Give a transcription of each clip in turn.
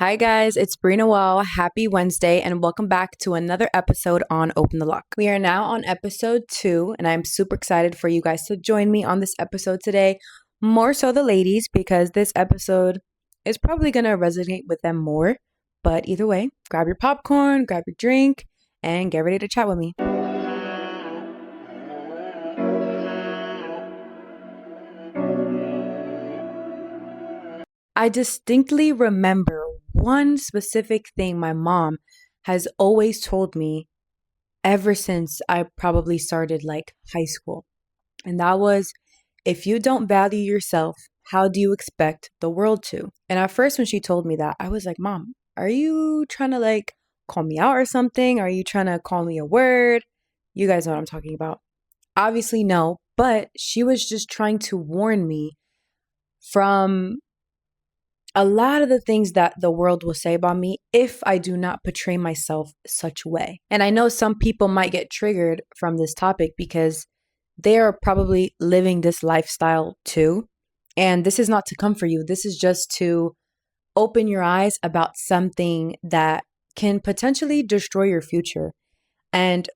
Hi guys, it's Brina Well. Happy Wednesday and welcome back to another episode on Open the Lock. We are now on episode 2 and I'm super excited for you guys to join me on this episode today. More so the ladies because this episode is probably going to resonate with them more. But either way, grab your popcorn, grab your drink, and get ready to chat with me. I distinctly remember one specific thing my mom has always told me ever since I probably started like high school. And that was, if you don't value yourself, how do you expect the world to? And at first, when she told me that, I was like, Mom, are you trying to like call me out or something? Are you trying to call me a word? You guys know what I'm talking about. Obviously, no, but she was just trying to warn me from a lot of the things that the world will say about me if I do not portray myself such a way. And I know some people might get triggered from this topic because they are probably living this lifestyle too. And this is not to come for you. This is just to open your eyes about something that can potentially destroy your future. And,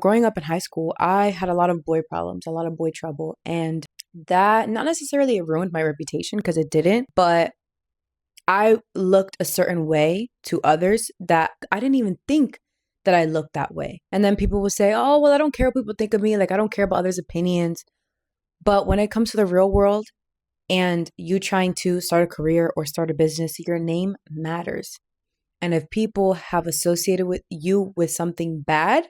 growing up in high school, I had a lot of boy problems, a lot of boy trouble. And that not necessarily ruined my reputation because it didn't, but I looked a certain way to others that I didn't even think that I looked that way. And then people will say, oh, well, I don't care what people think of me. Like, I don't care about others' opinions. But when it comes to the real world and you trying to start a career or start a business, your name matters. And if people have associated with you with something bad,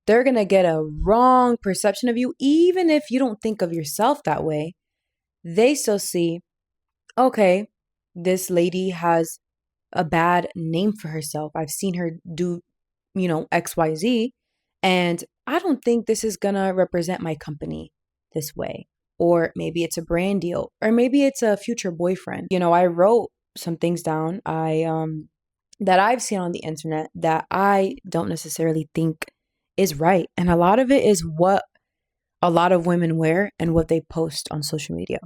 they're going to get a wrong perception of you. Even if you don't think of yourself that way, they still see, okay, this lady has a bad name for herself. I've seen her do, XYZ, and I don't think this is going to represent my company this way. Or maybe it's a brand deal, or maybe it's a future boyfriend. I wrote some things down that I've seen on the internet that I don't necessarily think is right. And a lot of it is what a lot of women wear and what they post on social media.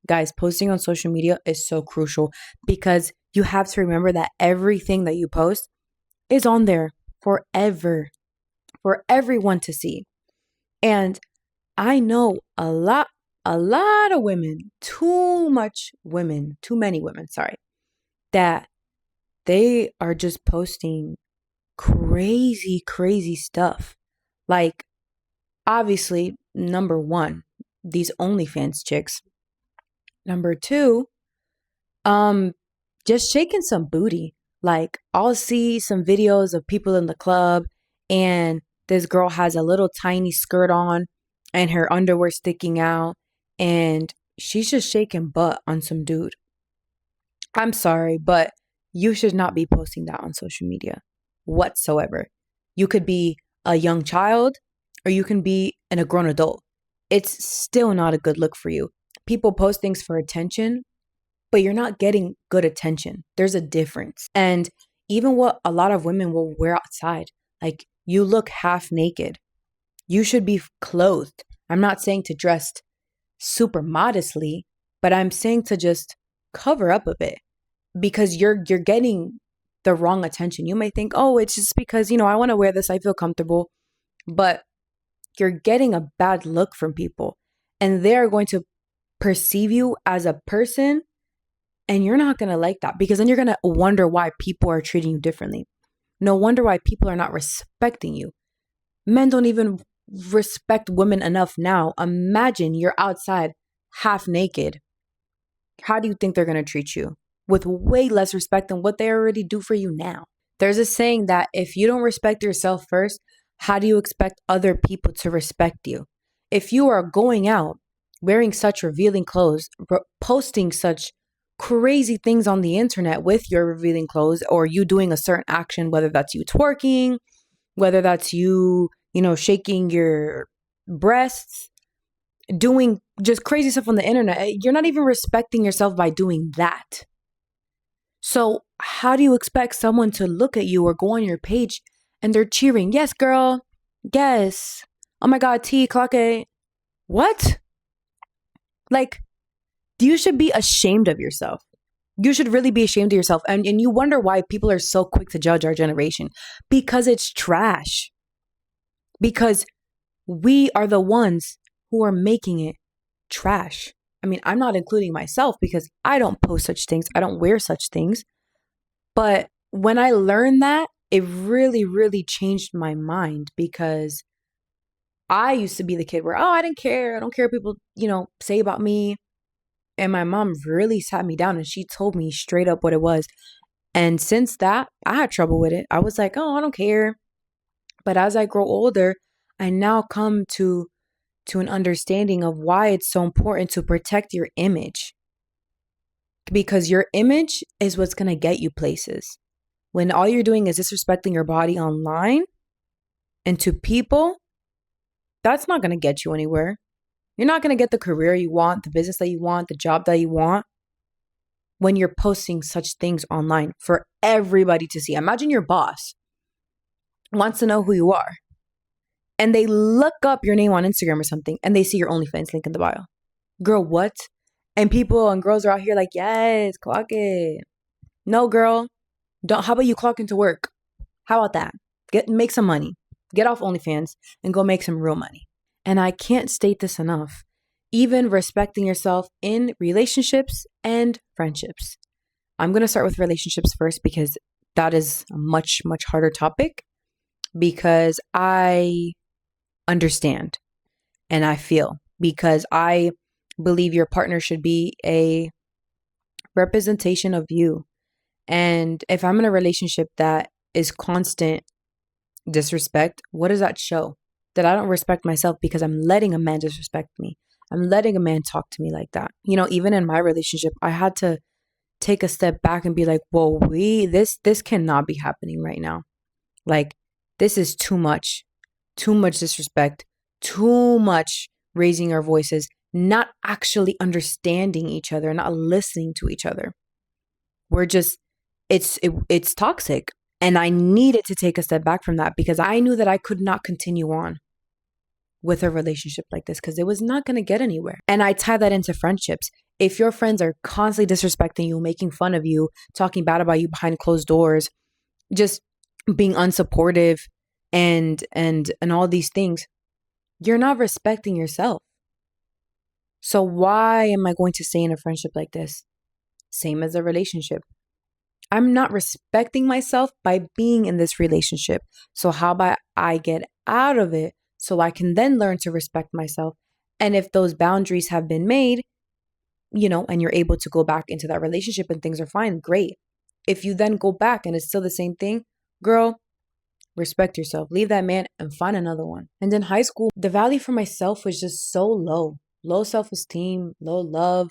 Guys, posting on social media is so crucial because you have to remember that everything that you post is on there forever for everyone to see. And I know a lot of women, too many women, that they are just posting crazy stuff. Like, obviously, number one, these OnlyFans chicks. Number two, just shaking some booty. Like, I'll see some videos of people in the club and this girl has a little tiny skirt on and her underwear sticking out and she's just shaking butt on some dude. I'm sorry, but you should not be posting that on social media whatsoever. You could be a young child or you can be a grown adult. It's still not a good look for you. People post things for attention, but you're not getting good attention. There's a difference. And even what a lot of women will wear outside, like you look half naked. You should be clothed. I'm not saying to dress super modestly, but I'm saying to just cover up a bit because you're getting the wrong attention. You may think, oh, it's just because, I want to wear this. I feel comfortable. But you're getting a bad look from people and they're going to perceive you as a person. And you're not going to like that because then you're going to wonder why people are treating you differently. No wonder why people are not respecting you. Men don't even respect women enough now. Imagine you're outside half naked. How do you think they're going to treat you? With way less respect than what they already do for you now. There's a saying that if you don't respect yourself first, how do you expect other people to respect you? If you are going out wearing such revealing clothes, posting such crazy things on the internet with your revealing clothes or you doing a certain action, whether that's you twerking, whether that's you, shaking your breasts, doing just crazy stuff on the internet, you're not even respecting yourself by doing that. So how do you expect someone to look at you or go on your page and they're cheering, yes, girl, yes, oh my God, T, clock it. What? Like, you should be ashamed of yourself. You should really be ashamed of yourself. And you wonder why people are so quick to judge our generation, because it's trash. Because we are the ones who are making it trash. I mean, I'm not including myself because I don't post such things. I don't wear such things. But when I learned that, it really, really changed my mind, because I used to be the kid where, oh, I didn't care. I don't care what people, say about me. And my mom really sat me down and she told me straight up what it was. And since that, I had trouble with it. I was like, oh, I don't care. But as I grow older, I now come to an understanding of why it's so important to protect your image. Because your image is what's going to get you places. When all you're doing is disrespecting your body online and to people, that's not going to get you anywhere. You're not going to get the career you want, the business that you want, the job that you want when you're posting such things online for everybody to see. Imagine your boss wants to know who you are, and they look up your name on Instagram or something, and they see your OnlyFans link in the bio. Girl, what? And people and girls are out here like, yes, clock it. No, girl. Don't. How about you clock into work? How about that? Make some money. Get off OnlyFans and go make some real money. And I can't state this enough. Even respecting yourself in relationships and friendships. I'm going to start with relationships first, because that is a much, much harder topic, because I understand and I feel, because I believe your partner should be a representation of you. And if I'm in a relationship that is constant disrespect, what does that show? That I don't respect myself because I'm letting a man disrespect me. I'm letting a man talk to me like that. Even in my relationship, I had to take a step back and be like, whoa, this cannot be happening right now. Like, this is too much disrespect, too much raising our voices, not actually understanding each other, not listening to each other. We're just, it's toxic. And I needed to take a step back from that, because I knew that I could not continue on with a relationship like this, because it was not going to get anywhere. And I tie that into friendships. If your friends are constantly disrespecting you, making fun of you, talking bad about you behind closed doors, just being unsupportive and all these things, you're not respecting yourself. So why am I going to stay in a friendship like this? Same as a relationship. I'm not respecting myself by being in this relationship. So how about I get out of it so I can then learn to respect myself? And if those boundaries have been made, and you're able to go back into that relationship and things are fine, great. If you then go back and it's still the same thing, girl, respect yourself. Leave that man and find another one. And in high school, the value for myself was just so low. Low self-esteem, low love,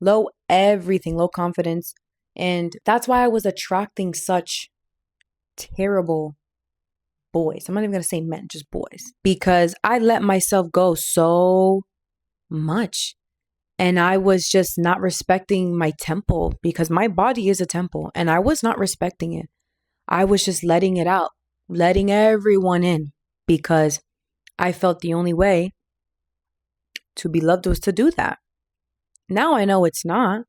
low everything, low confidence. And that's why I was attracting such terrible boys. I'm not even going to say men, just boys. Because I let myself go so much. And I was just not respecting my temple, because my body is a temple. And I was not respecting it. I was just letting it out, letting everyone in, because I felt the only way to be loved was to do that. Now I know it's not.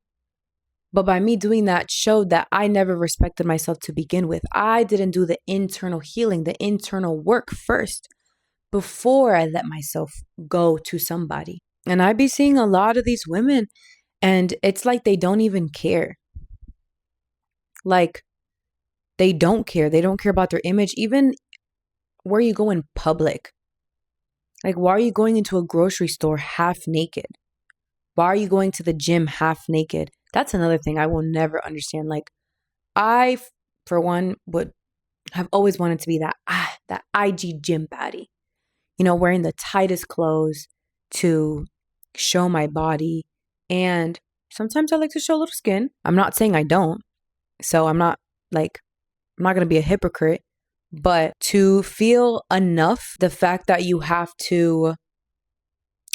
But by me doing that showed that I never respected myself to begin with. I didn't do the internal healing, the internal work first before I let myself go to somebody. And I be seeing a lot of these women, and it's like they don't even care. Like, they don't care. They don't care about their image, even where you go in public. Like, why are you going into a grocery store half naked? Why are you going to the gym half naked? That's another thing I will never understand. Like, I, for one, would have always wanted to be that IG gym baddie. Wearing the tightest clothes to show my body. And sometimes I like to show a little skin. I'm not saying I don't. So I'm not going to be a hypocrite. But to feel enough, the fact that you have to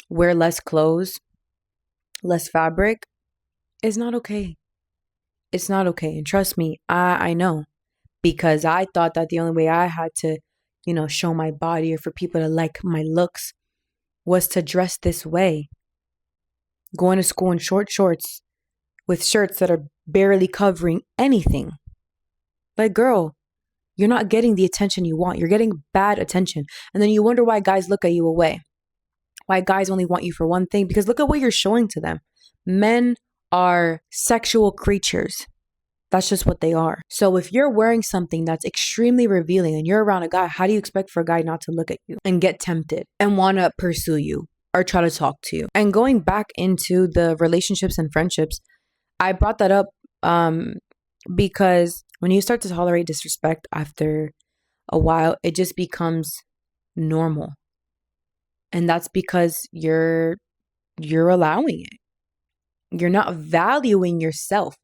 wear less clothes, less fabric, is not okay. It's not okay. And trust me, I know, because I thought that the only way I had to, show my body or for people to like my looks was to dress this way. Going to school in short shorts, with shirts that are barely covering anything. Like, girl, you're not getting the attention you want. You're getting bad attention. And then you wonder why guys look at you away. Why guys only want you for one thing. Because look at what you're showing to them. Men are sexual creatures. That's just what they are. So if you're wearing something that's extremely revealing and you're around a guy, how do you expect for a guy not to look at you and get tempted and want to pursue you or try to talk to you? And going back into the relationships and friendships, I brought that up because when you start to tolerate disrespect after a while, it just becomes normal. And that's because you're allowing it. You're not valuing yourself.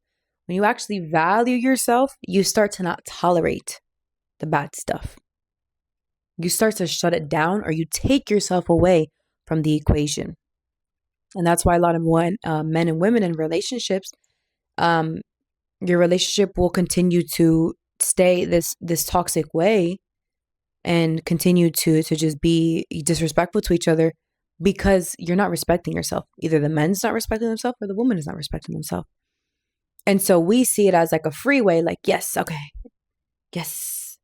When you actually value yourself, you start to not tolerate the bad stuff. You start to shut it down, or you take yourself away from the equation. And that's why a lot of men and women in relationships, your relationship will continue to stay this toxic way and continue to just be disrespectful to each other because you're not respecting yourself. Either the men's not respecting themselves or the woman is not respecting themselves. And so we see it as like a freeway, like, yes, okay, yes,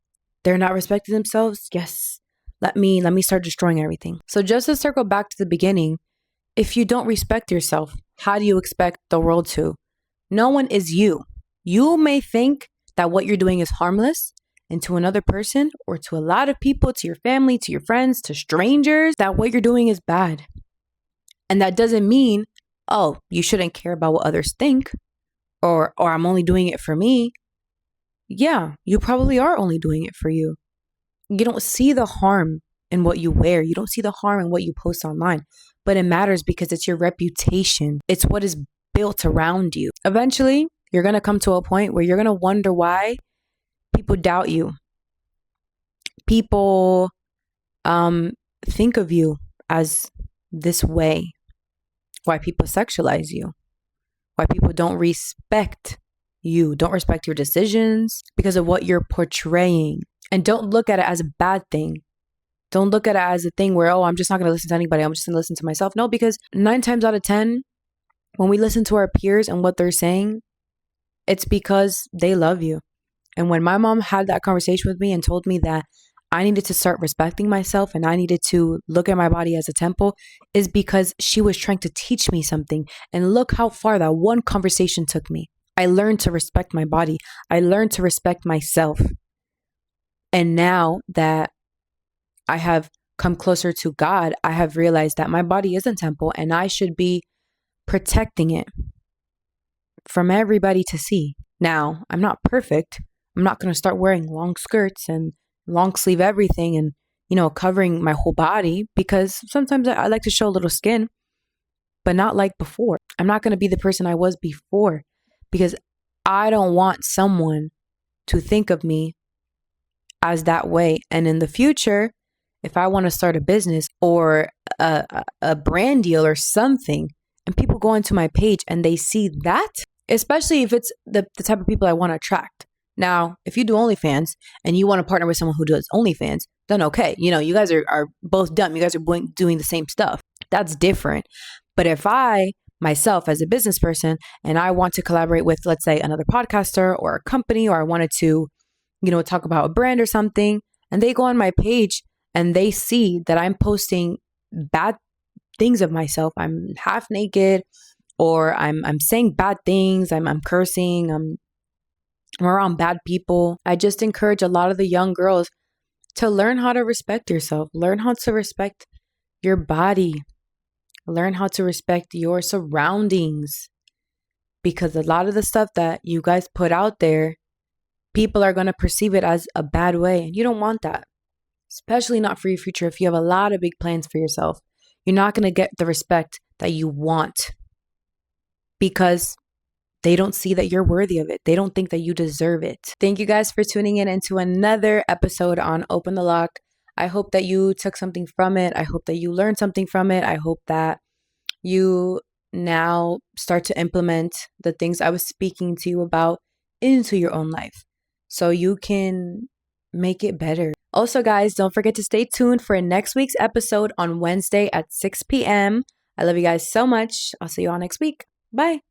they're not respecting themselves. Yes, let me start destroying everything. So just to circle back to the beginning, if you don't respect yourself, how do you expect the world to? No one is you. You may think that what you're doing is harmless, and to another person or to a lot of people, to your family, to your friends, to strangers, that what you're doing is bad. And that doesn't mean, oh, you shouldn't care about what others think, or I'm only doing it for me. Yeah, you probably are only doing it for you. You don't see the harm in what you wear. You don't see the harm in what you post online. But it matters because it's your reputation. It's what is built around you. Eventually, you're going to come to a point where you're going to wonder why people doubt you. People think of you as this way. Why people sexualize you. Why people don't respect you, don't respect your decisions because of what you're portraying. And don't look at it as a bad thing. Don't look at it as a thing where, oh, I'm just not going to listen to anybody. I'm just going to listen to myself. No, because 9 times out of 10, when we listen to our peers and what they're saying, it's because they love you. And when my mom had that conversation with me and told me that I needed to start respecting myself and I needed to look at my body as a temple, is because she was trying to teach me something. And look how far that one conversation took me. I learned to respect my body. I learned to respect myself. And now that I have come closer to God, I have realized that my body is a temple and I should be protecting it from everybody to see. Now, I'm not perfect. I'm not going to start wearing long skirts and long sleeve everything and, covering my whole body, because sometimes I like to show a little skin, but not like before. I'm not going to be the person I was before because I don't want someone to think of me as that way. And in the future, if I want to start a business or a brand deal or something, and people go onto my page and they see that, especially if it's the type of people I want to attract. Now, if you do OnlyFans and you want to partner with someone who does OnlyFans, then okay, you guys are both dumb. You guys are doing the same stuff. That's different. But if I, myself as a business person, and I want to collaborate with, let's say, another podcaster or a company, or I wanted to, talk about a brand or something, and they go on my page and they see that I'm posting bad things of myself, I'm half naked, or I'm saying bad things, I'm cursing, I'm around bad people. I just encourage a lot of the young girls to learn how to respect yourself, learn how to respect your body, learn how to respect your surroundings, because a lot of the stuff that you guys put out there, people are going to perceive it as a bad way, and you don't want that, especially not for your future. If you have a lot of big plans for yourself, you're not going to get the respect that you want because they don't see that you're worthy of it. They don't think that you deserve it. Thank you guys for tuning in into another episode on Open the Lock. I hope that you took something from it. I hope that you learned something from it. I hope that you now start to implement the things I was speaking to you about into your own life so you can make it better. Also, guys, don't forget to stay tuned for next week's episode on Wednesday at 6 p.m. I love you guys so much. I'll see you all next week. Bye.